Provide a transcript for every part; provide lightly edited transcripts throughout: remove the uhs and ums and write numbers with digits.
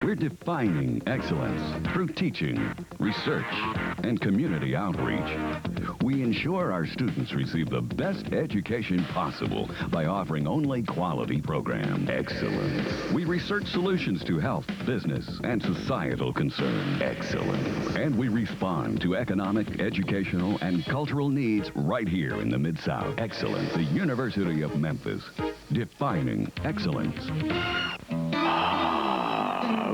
We're defining excellence through teaching, research, and community outreach. We ensure our students receive the best education possible by offering only quality programs. Excellence. We research solutions to health, business, and societal concerns. Excellence. And we respond to economic, educational, and cultural needs right here in the Mid-South. Excellence. The University of Memphis. Defining excellence.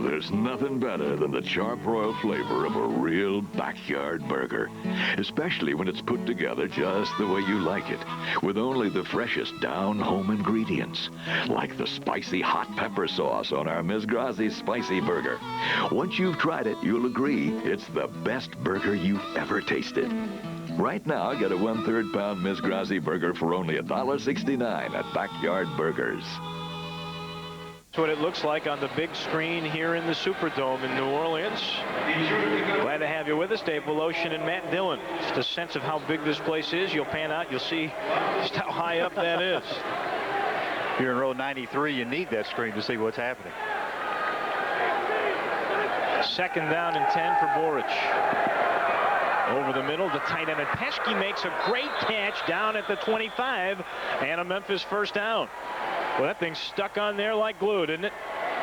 There's nothing better than the charbroiled flavor of a real backyard burger, especially when it's put together just the way you like it, with only the freshest down-home ingredients, like the spicy hot pepper sauce on our Miss Grazi's Spicy Burger. Once you've tried it, you'll agree it's the best burger you've ever tasted. Right now, get a 1/3 pound Miss Grazi burger for only $1.69 at Backyard Burgers. That's what it looks like on the big screen here in the Superdome in New Orleans. Glad to have you with us, Dave Voloshin and Matt Dillon. Just a sense of how big this place is. You'll pan out, you'll see just how high up that is. If you're in row 93, you need that screen to see what's happening. Second down and 10 for Borich. Over the middle, the tight end, and Pesky makes a great catch down at the 25, and a Memphis first down. Well, that thing's stuck on there like glue, didn't it?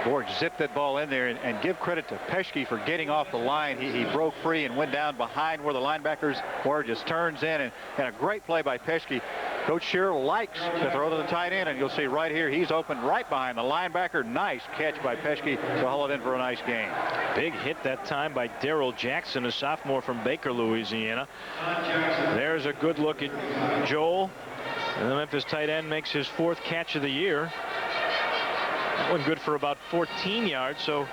Borg zipped that ball in there, and give credit to Pesky for getting off the line. He broke free and went down behind where the linebackers were, just turns in, and a great play by Pesky. Coach Shearer likes to throw to the tight end, and you'll see right here, he's open right behind the linebacker. Nice catch by Pesky to haul it in for a nice gain. Big hit that time by Darrell Jackson, a sophomore from Baker, Louisiana. There's a good look at Joel. And the Memphis tight end makes his 4th catch of the year. That one good for about 14 yards, so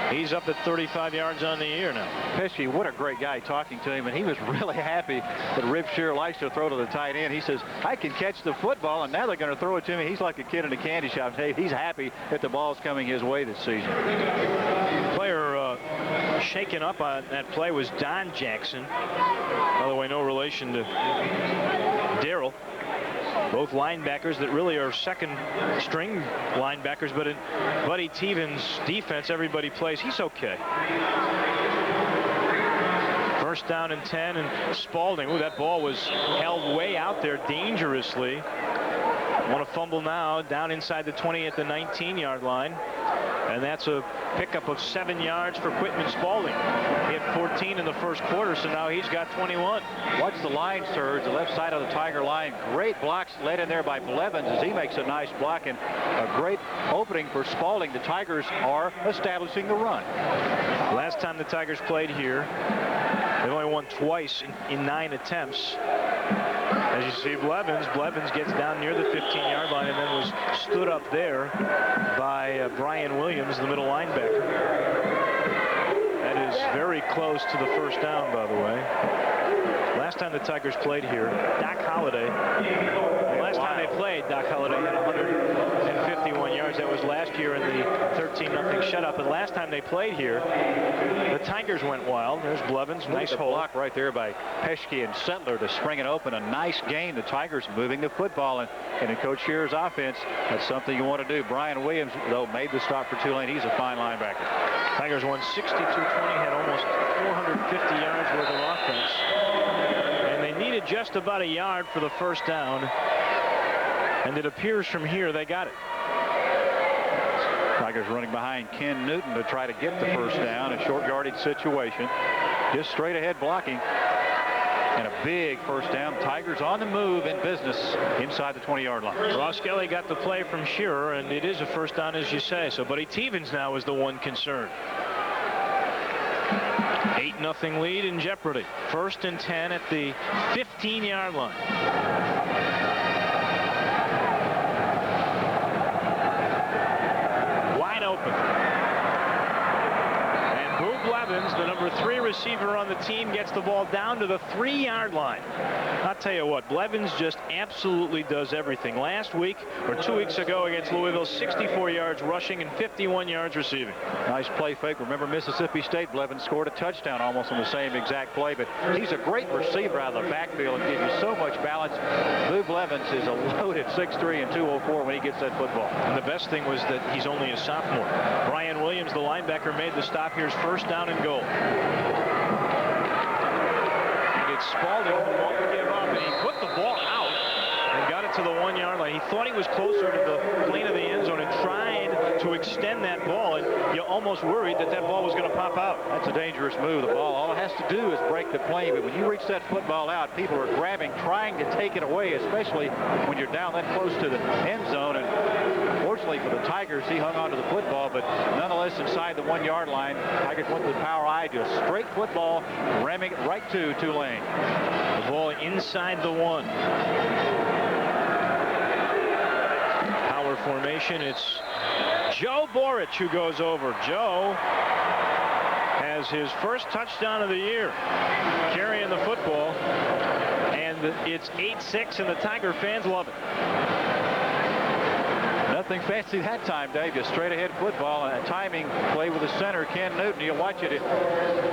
he's up at 35 yards on the year now. Pesky, what a great guy talking to him, and he was really happy that Rip Shearer likes to throw to the tight end. He says, I can catch the football, and now they're going to throw it to me. He's like a kid in a candy shop. Hey, he's happy that the ball's coming his way this season. Player shaken up on that play was Don Jackson. By the way, no relation to Darrell. Both linebackers that really are second-string linebackers, but in Buddy Teven's defense, everybody plays. He's okay. First down and 10, and Spalding. Ooh, that ball was held way out there dangerously. Want to fumble now, down inside the 20 at the 19-yard line. And that's a pickup of 7 yards for Quitman Spalding. He had 14 in the first quarter, so now he's got 21. Watch the line surge, the left side of the Tiger line. Great blocks led in there by Blevins as he makes a nice block, and a great opening for Spalding. The Tigers are establishing the run. Last time the Tigers played here, they only won twice in 9 attempts. As you see, Blevins gets down near the 15-yard line and then was stood up there by Brian Williams, the middle linebacker. That is very close to the first down, by the way. Last time the Tigers played here, Doc Holliday. Last time they played, Doc Holliday had 151 yards. That was last year in the 13-0 shutout. But last time they played here, the Tigers went wild. There's Blevins, nice hole. Block right there by Pesky and Settler to spring it open. A nice gain. The Tigers moving the football, and in Coach Shearer's offense, that's something you want to do. Brian Williams, though, made the stop for Tulane. He's a fine linebacker. Tigers won 62-20, had almost 450 yards worth of offense. And they needed just about a yard for the first down. And it appears from here they got it. Tigers running behind Ken Newton to try to get the first down. A short yardage situation. Just straight ahead blocking. And a big first down. Tigers on the move in business inside the 20-yard line. Ross Kelly got the play from Shearer, and it is a first down, as you say. So Buddy Tevens now is the one concerned. 8-0 lead in jeopardy. First and 10 at the 15-yard line. Wide open. And Boob Blevins, the number 3 receiver on the team, gets the ball down to the 3-yard line. I'll tell you what, Blevins just absolutely does everything. Last week or 2 weeks ago against Louisville, 64 yards rushing and 51 yards receiving. Nice play fake. Remember Mississippi State, Blevins scored a touchdown almost on the same exact play, but he's a great receiver out of the backfield and gives you so much balance. Lou Blevins is a loaded 6'3" and 204 when he gets that football. And the best thing was that he's only a sophomore. Brian Williams, the linebacker, made the stop. Here's first down and goal. And it's Spalding who won't give up, and he put the ball out and got it to the 1-yard line. He thought he was closer to the plane of the end zone and tried to extend that ball, and you almost worried that that ball was going to pop out. That's a dangerous move. The ball, all it has to do is break the plane, but when you reach that football out, people are grabbing, trying to take it away, especially when you're down that close to the end zone. And fortunately for the Tigers, he hung on to the football, but nonetheless inside the 1-yard line. Tigers went to the power I to a straight football, ramming it right to Tulane. The ball inside the 1. Power formation. It's Joe Boric who goes over. Joe has his first touchdown of the year carrying the football, and it's 8-6, and the Tiger fans love it. Nothing fancy that time, Dave. Just straight ahead football and a timing play with the center, Ken Newton. You'll watch it.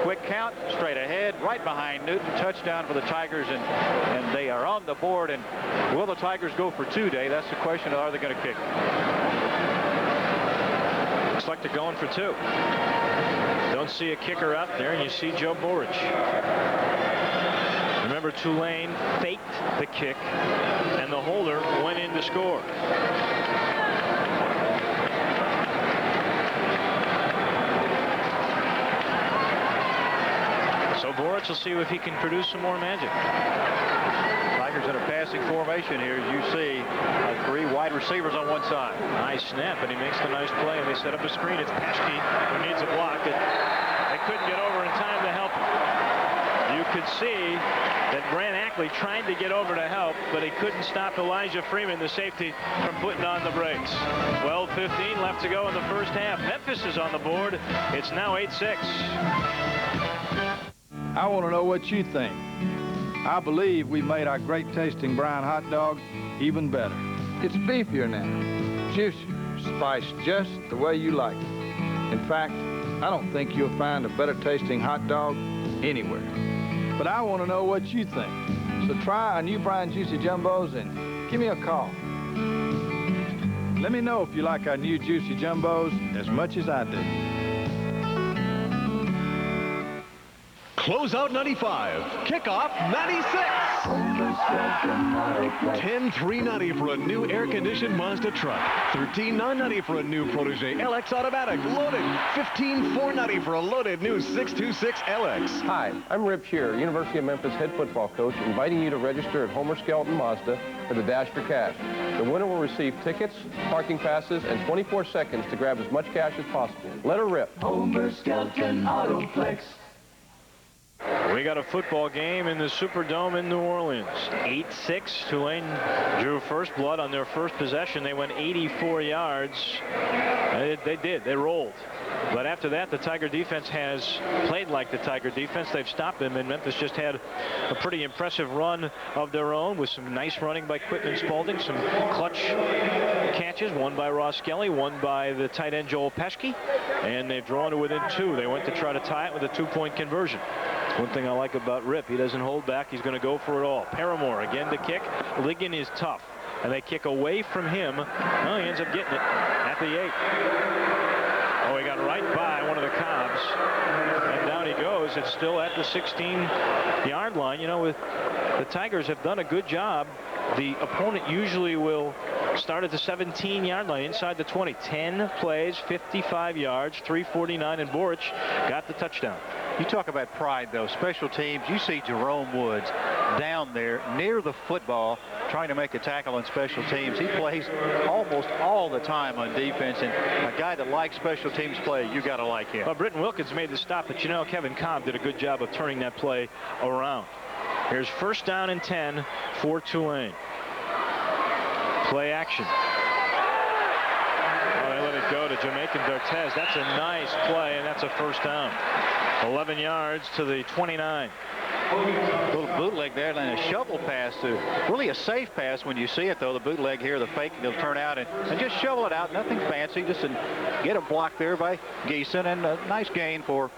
Quick count, straight ahead, right behind Newton. Touchdown for the Tigers, and they are on the board. And will the Tigers go for 2, Dave? That's the question. Are they going to kick? Looks like they're going for 2. Don't see a kicker out there, and you see Joe Boric. Remember, Tulane faked the kick, and the holder went in to score. So Boric will see if he can produce some more magic. Tigers in a passing formation here, as you see. 3 wide receivers on one side. Nice snap, and he makes the nice play, and they set up a screen. It's Peschke who needs a block. They couldn't get over in time to help him. You could see that Grant Ackley tried to get over to help, but he couldn't stop Elijah Freeman, the safety, from putting on the brakes. 12:15 left to go in the first half. Memphis is on the board. It's now 8-6. I want to know what you think. I believe we made our great tasting brown hot dog even better. It's beefier now, juicier, spiced just the way you like it. In fact, I don't think you'll find a better tasting hot dog anywhere. But I want to know what you think. So try our new Bryan Juicy Jumbos and give me a call. Let me know if you like our new Juicy Jumbos as much as I do. Closeout 95, kickoff 96. $10,390 for a new air-conditioned Mazda truck. $13,990 for a new Protege LX automatic loaded. $15,490 for a loaded new 626 LX. Hi, I'm Rip Shearer, University of Memphis head football coach, inviting you to register at Homer Skelton Mazda for the Dash for Cash. The winner will receive tickets, parking passes, and 24 seconds to grab as much cash as possible. Let her rip. Homer Skelton Autoplex. We got a football game in the Superdome in New Orleans. 8-6. Tulane drew first blood on their first possession. They went 84 yards. They did. They rolled. But after that, the Tiger defense has played like the Tiger defense. They've stopped them, and Memphis just had a pretty impressive run of their own with some nice running by Quitman Spalding, some clutch catches, one by Ross Kelly, one by the tight end Joel Peschke, and they've drawn to within 2. They went to try to tie it with a 2-point conversion. One thing I like about Rip, he doesn't hold back. He's going to go for it all. Paramore again to kick. Ligon is tough, and they kick away from him. Well, he ends up getting it at the 8. Oh, he got right by one of the Cobbs, and down he goes. It's still at the 16-yard line. You know, with the Tigers have done a good job. The opponent usually will start at the 17-yard line inside the 20. 10 plays, 55 yards, 349, and Boric got the touchdown. You talk about pride, though. Special teams, you see Jerome Woods down there near the football trying to make a tackle on special teams. He plays almost all the time on defense, and a guy that likes special teams play, you got to like him. Well, Britton Wilkins made the stop, but you know, Kevin Cobb did a good job of turning that play around. Here's first down and 10 for Tulane. Play action. Oh, they let it go to Jamaican D'Artez. That's a nice play, and that's a first down. 11 yards to the 29. Little bootleg there, and a shovel pass. Really a safe pass when you see it, though. The bootleg here, the fake, they'll turn out and just shovel it out. Nothing fancy, just get a block there by Geeson, and a nice gain for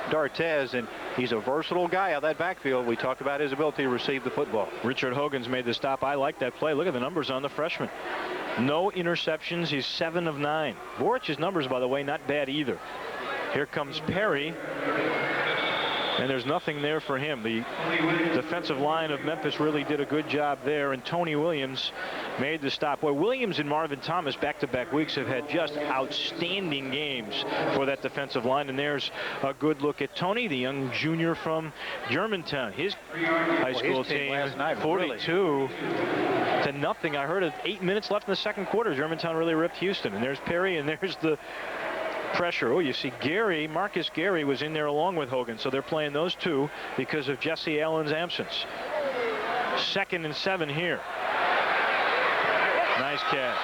D'Artez, and he's a versatile guy out of that backfield. We talked about his ability to receive the football. Richard Hogan's made the stop. I like that play. Look at the numbers on the freshman. No interceptions. He's 7 of 9. Borich's numbers, by the way, not bad either. Here comes Perry. And there's nothing there for him. The defensive line of Memphis really did a good job there, and Tony Williams made the stop. Boy, Williams and Marvin Thomas back-to-back weeks have had just outstanding games for that defensive line, and there's a good look at Tony, the young junior from Germantown. His high school team, 42 to nothing. I heard of 8 minutes left in the second quarter. Germantown really ripped Houston, and there's Perry, and there's the pressure. Oh, you see Gary, Marcus Gary was in there along with Hogan, so they're playing those two because of Jesse Allen's absence. 2nd and 7 here. Nice catch.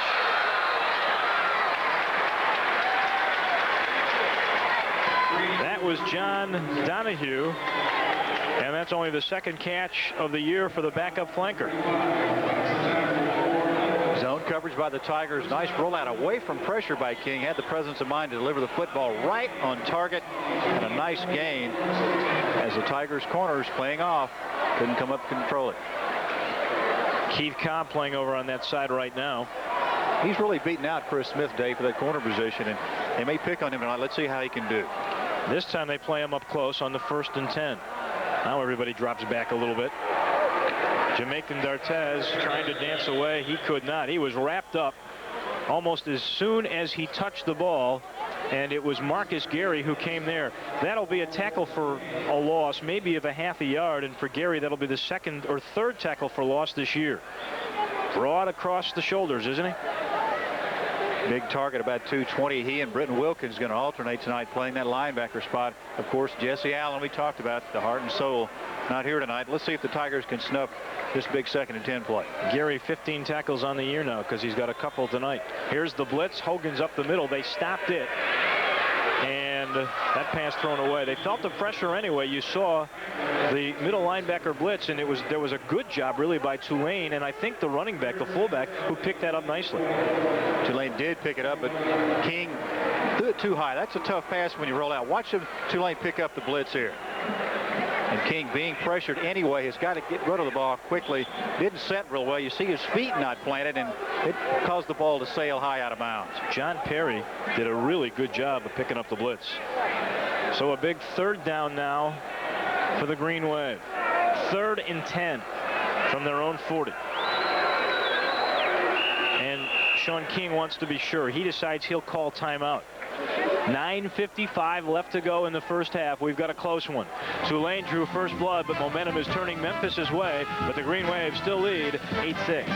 That was John Donahue, and that's only the 2nd catch of the year for the backup flanker. Zone coverage by the Tigers. Nice rollout away from pressure by King. Had the presence of mind to deliver the football right on target. And a nice gain as the Tigers corners playing off. Couldn't come up to control it. Keith Cobb playing over on that side right now. He's really beaten out Chris Smith, Dave, for that corner position, and they may pick on him tonight. Let's see how he can do. This time they play him up close on the 1st and 10. Now everybody drops back a little bit. Jamaican D'Artez trying to dance away. He could not. He was wrapped up almost as soon as he touched the ball, and it was Marcus Gary who came there. That'll be a tackle for a loss, maybe of a half a yard, and for Gary that'll be the 2nd or 3rd tackle for loss this year. Broad across the shoulders, isn't he? Big target, about 220. He and Britton Wilkins going to alternate tonight playing that linebacker spot. Of course, Jesse Allen, we talked about, the heart and soul, not here tonight. Let's see if the Tigers can snuff this big 2nd and 10 play. Gary 15 tackles on the year now because he's got a couple tonight. Here's the blitz. Hogan's up the middle. They stopped it. And that pass thrown away. They felt the pressure anyway. You saw the middle linebacker blitz, and there was a good job really by Tulane, and I think the running back, the fullback, who picked that up nicely. Tulane did pick it up, but King threw it too high. That's a tough pass when you roll out. Watch Tulane pick up the blitz here. And King, being pressured anyway, has got to get rid of the ball quickly. Didn't set real well. You see his feet not planted, and it caused the ball to sail high out of bounds. John Perry did a really good job of picking up the blitz. So a big 3rd down now for the Green Wave. 3rd and 10 from their own 40. And Sean King wants to be sure. He decides he'll call timeout. 9:55 left to go in the first half. We've got a close one. Tulane drew first blood, but momentum is turning Memphis's way. But the Green Wave still lead 8-6.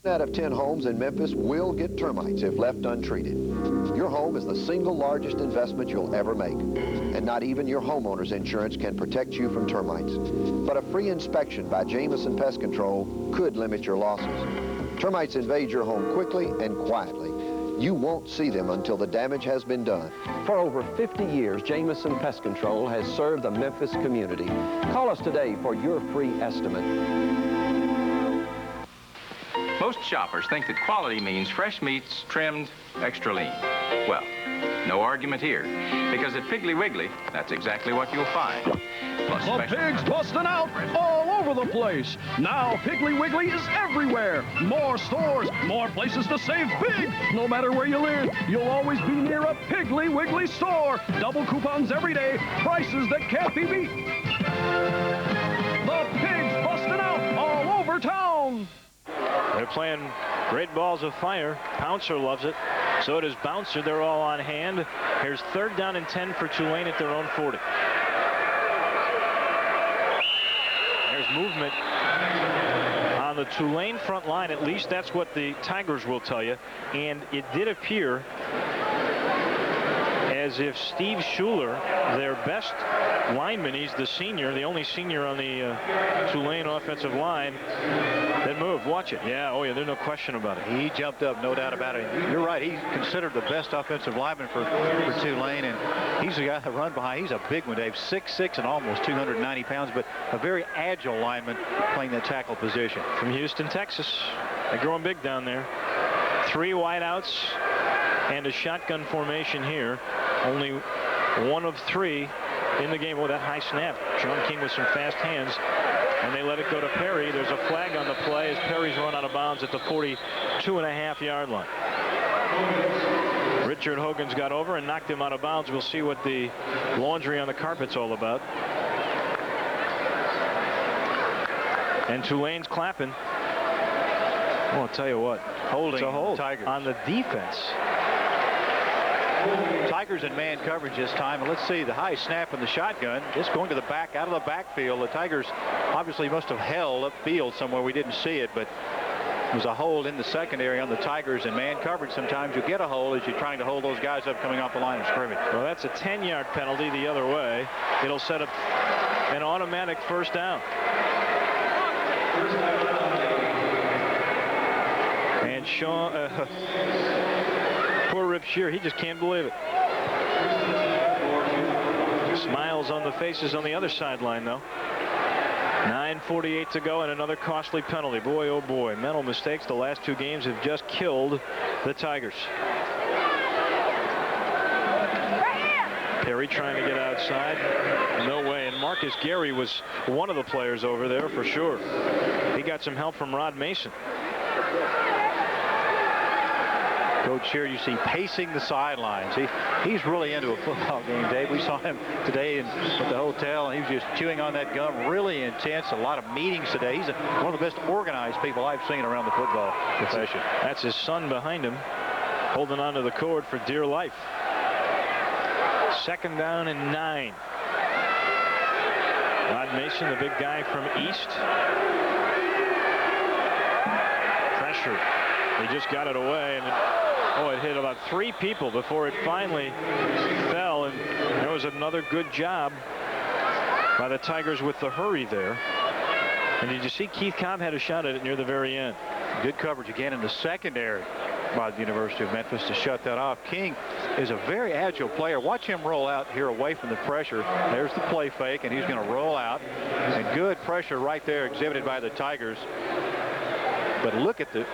Out of 10 homes in Memphis will get termites if left untreated. Your home is the single largest investment you'll ever make, and not even your homeowner's insurance can protect you from termites. But a free inspection by Jameson Pest Control could limit your losses. Termites invade your home quickly and quietly. You won't see them until the damage has been done. For over 50 years, Jameson Pest Control has served the Memphis community. Call us today for your free estimate. Most shoppers think that quality means fresh meats trimmed extra lean. Well, no argument here, because at Piggly Wiggly, that's exactly what you'll find. Plus the pigs busting out all over the place. Now Piggly Wiggly is everywhere. More stores, more places to save big. No matter where you live, you'll always be near a Piggly Wiggly store. Double coupons every day, prices that can't be beat. The pigs busting out all over town. They're playing great balls of fire. Pouncer loves it. So does Bouncer. They're all on hand. Here's 3rd down and 10 for Tulane at their own 40. There's movement on the Tulane front line. At least that's what the Tigers will tell you. And it did appear as if Steve Schuler, their best lineman. He's the senior, the only senior on the Tulane offensive line that moved. Watch it. Yeah, oh yeah, there's no question about it. He jumped up, no doubt about it. You're right. He's considered the best offensive lineman for Tulane, and he's the guy that run behind. He's a big one, Dave. 6'6" and almost 290 pounds, but a very agile lineman playing that tackle position. From Houston, Texas. They're growing big down there. 3 wideouts and a shotgun formation here. Only 1 of 3 in the game. Oh, that high snap. Sean King with some fast hands. And they let it go to Perry. There's a flag on the play as Perry's run out of bounds at the 42.5-yard line. Richard Hogan's got over and knocked him out of bounds. We'll see what the laundry on the carpet's all about. And Tulane's clapping. Well, I'll tell you what. Holding it's a hold Tigers on the defense. Tigers in man coverage this time. And let's see the high snap in the shotgun. Just going to the back, out of the backfield. The Tigers obviously must have held upfield somewhere. We didn't see it, but it was a hold in the secondary on the Tigers in man coverage. Sometimes you get a hold as you're trying to hold those guys up coming off the line of scrimmage. Well, that's a 10-yard penalty the other way. It'll set up an automatic first down. And Sean, poor Rip Shear, he just can't believe it. Smiles on the faces on the other sideline, though. 9:48 to go and another costly penalty. Boy, oh boy, mental mistakes the last 2 games have just killed the Tigers. Perry trying to get outside. No way. And Marcus Gary was one of the players over there for sure. He got some help from Rod Mason. Coach here, you see pacing the sidelines. He's really into a football game, Dave. We saw him today at the hotel, and he was just chewing on that gum, really intense. A lot of meetings today. He's one of the best organized people I've seen around the football profession. That's his son behind him, holding onto the cord for dear life. 2nd down and 9. Rod Mason, the big guy from East. Pressure. He just got it away, and it hit about 3 people before it finally fell, and there was another good job by the Tigers with the hurry there. And did you see Keith Cobb had a shot at it near the very end? Good coverage again in the secondary by the University of Memphis to shut that off. King is a very agile player. Watch him roll out here away from the pressure. There's the play fake, and he's going to roll out. And good pressure right there exhibited by the Tigers. But look at the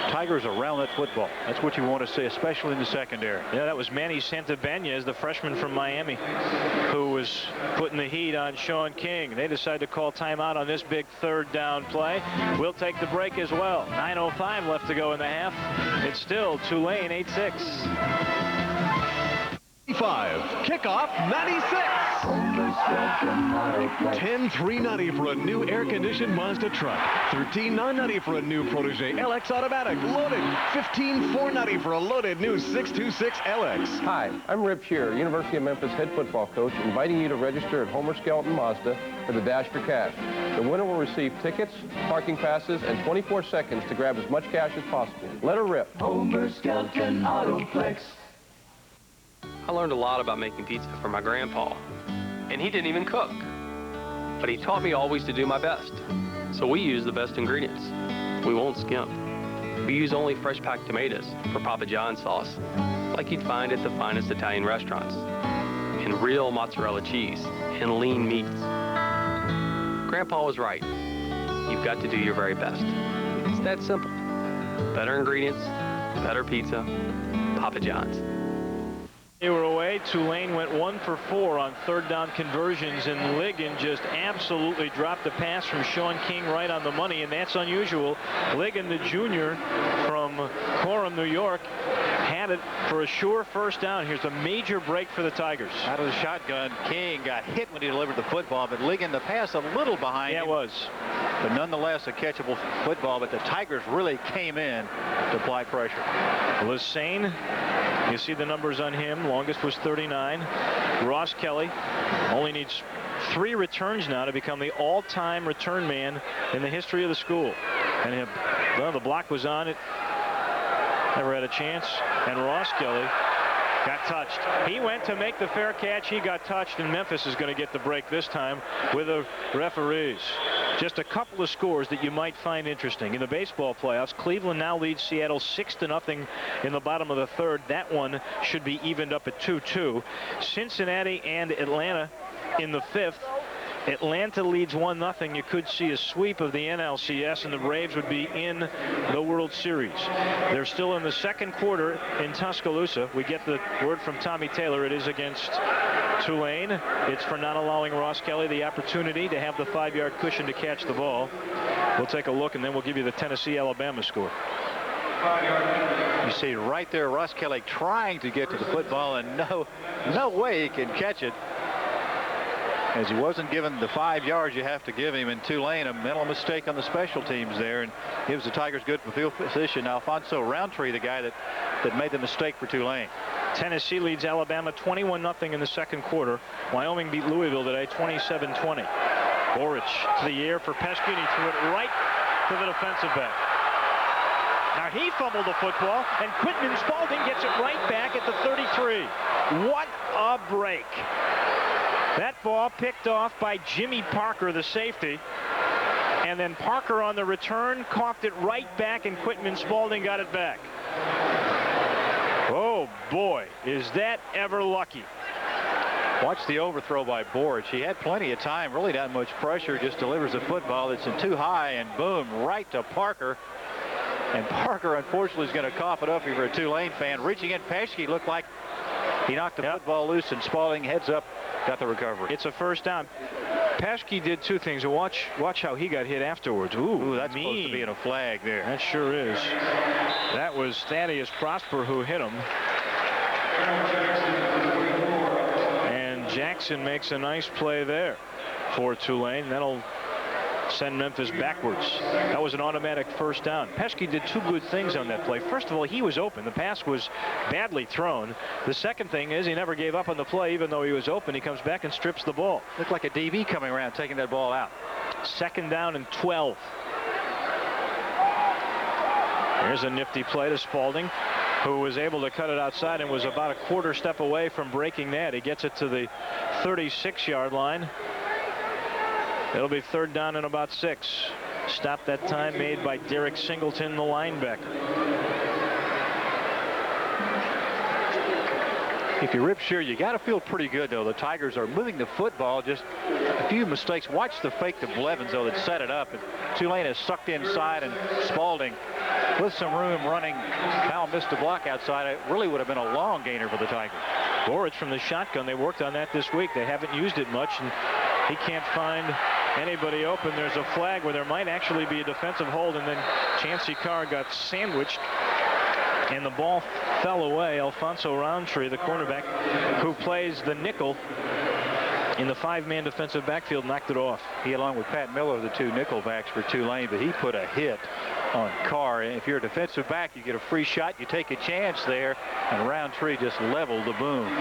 Tigers around that football. That's what you want to see, especially in the secondary. Yeah, that was Manny Santabanez, the freshman from Miami, who was putting the heat on Sean King. They decided to call timeout on this big 3rd down play. We'll take the break as well. 9:05 left to go in the half. It's still Tulane 8-6. 5. Kickoff 96. 10,390 for a new air-conditioned Mazda truck. 13,990 for a new Protege LX automatic loaded. 15,490 for a loaded new 626 LX. Hi, I'm Rip Shear, University of Memphis head football coach, inviting you to register at Homer Skelton Mazda for the Dash for Cash. The winner will receive tickets, parking passes, and 24 seconds to grab as much cash as possible. Let her rip. Homer Skelton Autoplex. I learned a lot about making pizza from my grandpa, and he didn't even cook. But he taught me always to do my best. So we use the best ingredients. We won't skimp. We use only fresh packed tomatoes for Papa John's sauce, like you'd find at the finest Italian restaurants, and real mozzarella cheese and lean meats. Grandpa was right. You've got to do your very best. It's that simple. Better ingredients, better pizza, Papa John's. They were away. Tulane went 1 for 4 on 3rd down conversions, and Ligon just absolutely dropped the pass from Sean King right on the money, and that's unusual. Ligon, the junior from Coram, New York, had it for a sure first down. Here's a major break for the Tigers. Out of the shotgun, King got hit when he delivered the football, but Ligon, the pass a little behind him. Yeah, it was. But nonetheless, a catchable football, but the Tigers really came in to apply pressure. Lesane, you see the numbers on him. Longest was 39. Ross Kelly only needs 3 returns now to become the all-time return man in the history of the school. And the block was on it. Never had a chance. And Ross Kelly Got touched. He went to make the fair catch. He got touched, and Memphis is going to get the break this time with the referees. Just a couple of scores that you might find interesting. In the baseball playoffs, Cleveland now leads Seattle 6-0 in the bottom of the third. That one should be evened up at 2-2. Cincinnati and Atlanta in the fifth. Atlanta leads 1-0. You could see a sweep of the NLCS, and the Braves would be in the World Series. They're still in the second quarter in Tuscaloosa. We get the word from Tommy Taylor. It is against Tulane. It's for not allowing Ross Kelly the opportunity to have the 5-yard cushion to catch the ball. We'll take a look, and then we'll give you the Tennessee-Alabama score. You see right there Ross Kelly trying to get to the football, and no way he can catch it, as he wasn't given the 5 yards you have to give him. In Tulane, a mental mistake on the special teams there, and gives the Tigers good field position. Alfonso Roundtree, the guy that made the mistake for Tulane. Tennessee leads Alabama 21-0 in the second quarter. Wyoming beat Louisville today 27-20. Borich to the air for Pesky, and he threw it right to the defensive back. Now he fumbled the football, and Quinton Spalding gets it right back at the 33. What a break. That ball picked off by Jimmy Parker, the safety. And then Parker on the return coughed it right back, and Quinton Spalding got it back. Oh, boy, is that ever lucky. Watch the overthrow by Borich. He had plenty of time, really not much pressure, just delivers a football that's in too high, and boom, right to Parker. And Parker, unfortunately, is going to cough it up here for a Tulane fan. Reaching in, Pesky looked like he knocked the football loose, and Spalding heads up, got the recovery. It's a first down. Pesky did two things. Watch how he got hit afterwards. Ooh, that's mean. Supposed to be in a flag there. That sure is. That was Thaddeus Prosper who hit him. And Jackson makes a nice play there for Tulane. That'll send Memphis backwards. That was an automatic first down. Pesky did two good things on that play. First of all, he was open. The pass was badly thrown. The second thing is he never gave up on the play, even though he was open. He comes back and strips the ball. Looked like a DB coming around, taking that ball out. Second down and 12. Here's a nifty play to Spalding, who was able to cut it outside and was about a quarter step away from breaking that. He gets it to the 36-yard line. It'll be third down and about 6. Stop that time made by Derek Singleton, the linebacker. If you rip shear, you got to feel pretty good, though. The Tigers are moving the football, just a few mistakes. Watch the fake to Blevins, though, that set it up. And Tulane is sucked inside, and Spalding, with some room running, Powell missed a block outside. It really would have been a long gainer for the Tigers. Borich from the shotgun. They worked on that this week. They haven't used it much, and he can't find anybody open. There's a flag where there might actually be a defensive hold, and then Chancey Carr got sandwiched, and the ball fell away. Alfonso Roundtree, the cornerback who plays the nickel in the 5-man defensive backfield, knocked it off. He, along with Pat Miller, the two nickel backs for Tulane, but he put a hit on Carr. And if you're a defensive back, you get a free shot, you take a chance there, and Roundtree just leveled the boom.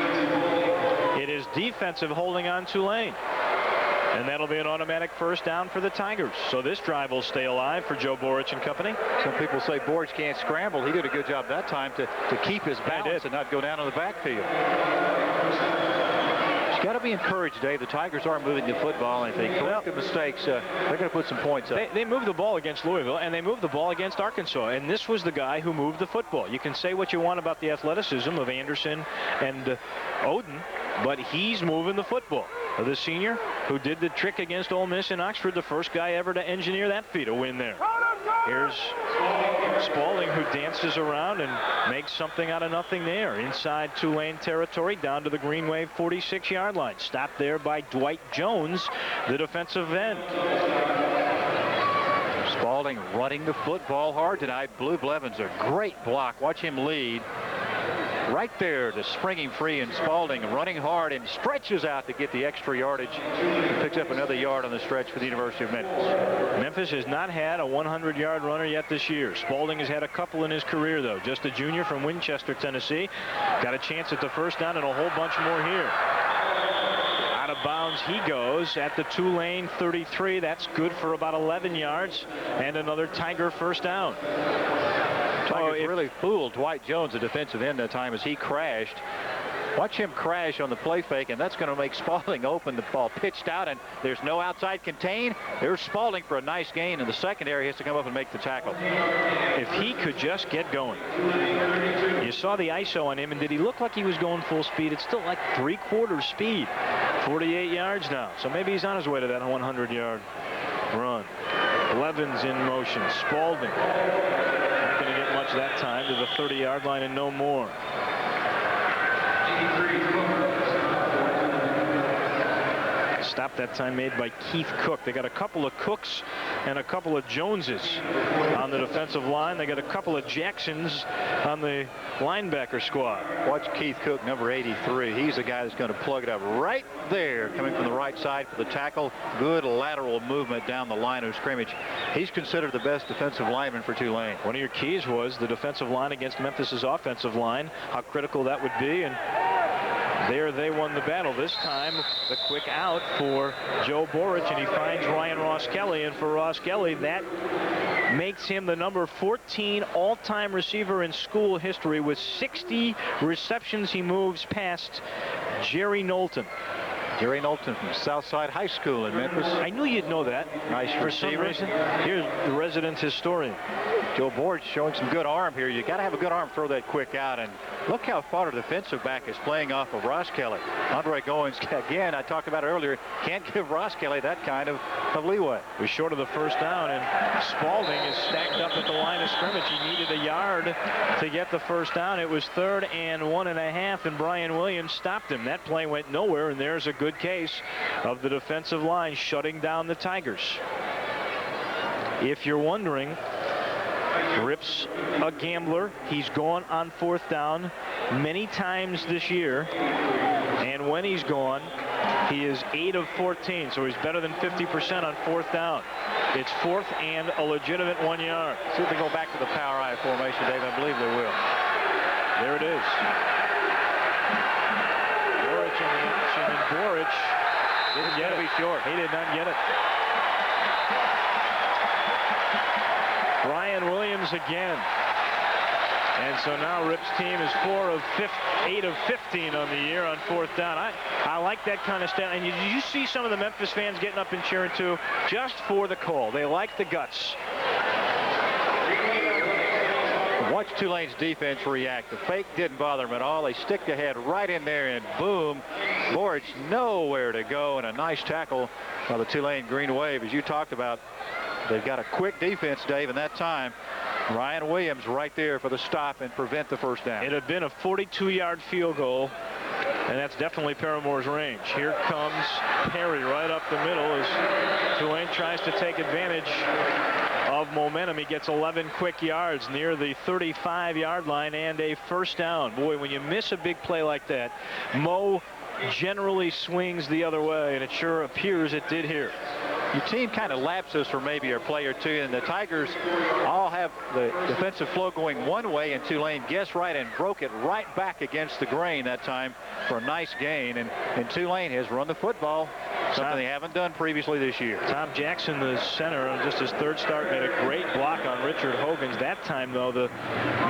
It is defensive holding on Tulane. And that'll be an automatic first down for the Tigers. So this drive will stay alive for Joe Borich and company. Some people say Borich can't scramble. He did a good job that time to keep his balance and not go down on the backfield. He's got to be encouraged, Dave. The Tigers are moving the football, and if they correct the mistakes, they're going to put some points up. They moved the ball against Louisville, and they moved the ball against Arkansas. And this was the guy who moved the football. You can say what you want about the athleticism of Anderson and Oden, but he's moving the football. The senior who did the trick against Ole Miss in Oxford, the first guy ever to engineer that feat, a win there. Here's Spalding, who dances around and makes something out of nothing there. Inside Tulane territory, down to the Green Wave 46-yard line. Stopped there by Dwight Jones, the defensive end. Spalding running the football hard tonight. Blue Blevins, a great block. Watch him lead. Right there to springing free, and Spalding running hard and stretches out to get the extra yardage. He picks up another yard on the stretch for the University of Memphis. Memphis has not had a 100-yard runner yet this year. Spalding has had a couple in his career, though. Just a junior from Winchester, Tennessee. Got a chance at the first down and a whole bunch more here. Out of bounds he goes at the Tulane 33. That's good for about 11 yards and another Tiger first down. Tigers really fooled Dwight Jones, the defensive end, that time as he crashed. Watch him crash on the play fake, and that's going to make Spalding open. The ball pitched out, and there's no outside contain. There's Spalding for a nice gain, and the secondary has to come up and make the tackle. If he could just get going. You saw the ISO on him, and did he look like he was going full speed? It's still like 3/4 speed. 48 yards now, so maybe he's on his way to that 100-yard run. Blevins in motion. Spalding not going to get much that time, to the 30-yard line and no more. Stop that time made by Keith Cook. They got a couple of Cooks and a couple of Joneses on the defensive line. They got a couple of Jacksons on the linebacker squad. Watch Keith Cook, number 83. He's the guy that's going to plug it up right there, coming from the right side for the tackle. Good lateral movement down the line of scrimmage. He's considered the best defensive lineman for Tulane. One of your keys was the defensive line against Memphis's offensive line, how critical that would be, and there they won the battle. This time, the quick out for Joe Borich, and he finds Ryan Ross Kelly. And for Ross Kelly, that makes him the number 14 all-time receiver in school history with 60 receptions. He moves past Jerry Knowlton. Jerry Knowlton from Southside High School in Memphis. I knew you'd know that. Nice for some reason. Here's the resident historian. Joe Borich showing some good arm here. You got to have a good arm to throw that quick out. And look how far the defensive back is playing off of Ross Kelly. Andre Goins, again, I talked about it earlier, can't give Ross Kelly that kind of leeway. We're short of the first down, and Spalding is stacked up at the line of scrimmage. He needed a yard to get the first down. It was 3rd and 1.5, and Brian Williams stopped him. That play went nowhere, and there's a good case of the defensive line shutting down the Tigers. If you're wondering, Rip's a gambler. He's gone on 4th down many times this year, and when he's gone, he is 8 of 14, so he's better than 50% on 4th down. It's 4th and a legitimate 1 yard. See if they go back to the power I formation, Dave. I believe they will. There it is. Borich on the action, and Borich didn't get it. Short. He did not get it. Brian Williams again. And so now Rip's team is 8 of 15 on the year on 4th down. I like that kind of stuff. And you see some of the Memphis fans getting up and cheering too, just for the call. They like the guts. Watch Tulane's defense react. The fake didn't bother them at all. They stick the head right in there, and boom, Borich nowhere to go, and a nice tackle by the Tulane Green Wave. As you talked about, they've got a quick defense, Dave, and that time Ryan Williams right there for the stop and prevent the first down. It had been a 42-yard field goal, and that's definitely Paramore's range. Here comes Perry right up the middle as Tulane tries to take advantage of momentum. He gets 11 quick yards near the 35-yard line and a first down. Boy, when you miss a big play like that, Mo generally swings the other way, and it sure appears it did here. Your team kind of lapses for maybe a play or two, and the Tigers all have the defensive flow going one way, and Tulane guessed right and broke it right back against the grain that time for a nice gain. And Tulane has run the football, something they haven't done previously this year. Tom Jackson, the center, on just his 3rd start, made a great block on Richard Hogan's. That time, though, the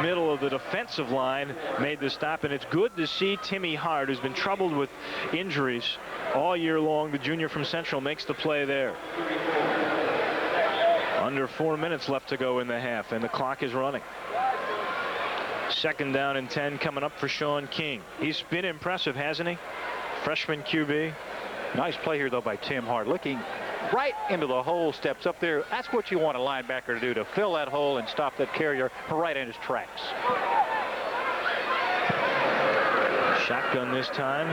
middle of the defensive line made the stop, and it's good to see Timmy Hart, who's been troubled with injuries all year long. The junior from Central makes the play there. Under 4 minutes left to go in the half, and the clock is running. 2nd down and 10 coming up for Sean King. He's been impressive, hasn't he? Freshman QB. Nice play here, though, by Tim Hart. Looking right into the hole, steps up there. That's what you want a linebacker to do, to fill that hole and stop that carrier right in his tracks. Shotgun this time.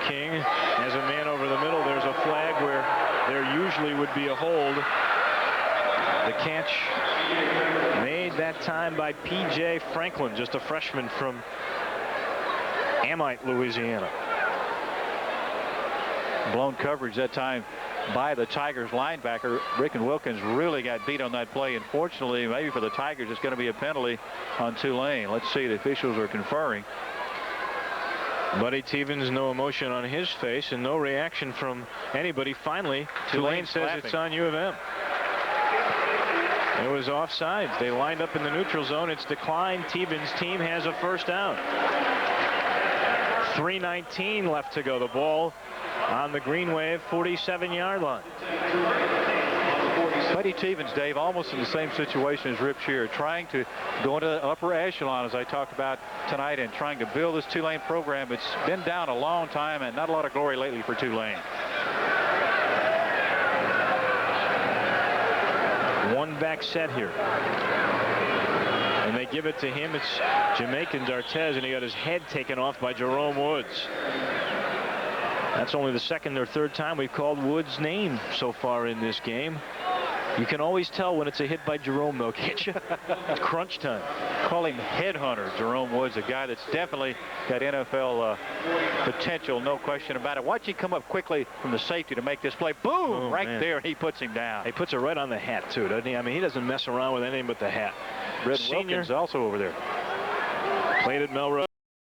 King has a man over the middle. There's a flag where there usually would be a hold. The catch made that time by P.J. Franklin, just a freshman from Amite, Louisiana. Blown coverage that time by the Tigers linebacker. Rickon Wilkins really got beat on that play. Unfortunately, maybe for the Tigers, it's going to be a penalty on Tulane. Let's see, the officials are conferring. Buddy Stevens, no emotion on his face and no reaction from anybody. Finally, Tulane says it's on U of M. It was offsides. They lined up in the neutral zone. It's declined. Tevens' team has a first down. 3:19 left to go. The ball on the Green Wave 47-yard line. Buddy Tevens, Dave, almost in the same situation as Rip Shear, trying to go into the upper echelon, as I talked about tonight, and trying to build this Tulane program. It's been down a long time and not a lot of glory lately for Tulane. One back set here. And they give it to him. It's Jamaican D'Artez, and he got his head taken off by Jerome Woods. That's only the second or third time we've called Woods' name so far in this game. You can always tell when it's a hit by Jerome, though, can't you? It's crunch time. Call him headhunter, Jerome Woods, a guy that's definitely got NFL potential, no question about it. Watch him come up quickly from the safety to make this play. Boom! Right there, and he puts him down. He puts it right on the hat, too, doesn't he? I mean, he doesn't mess around with anything but the hat. Red Wilkins also over there. Played at Melrose.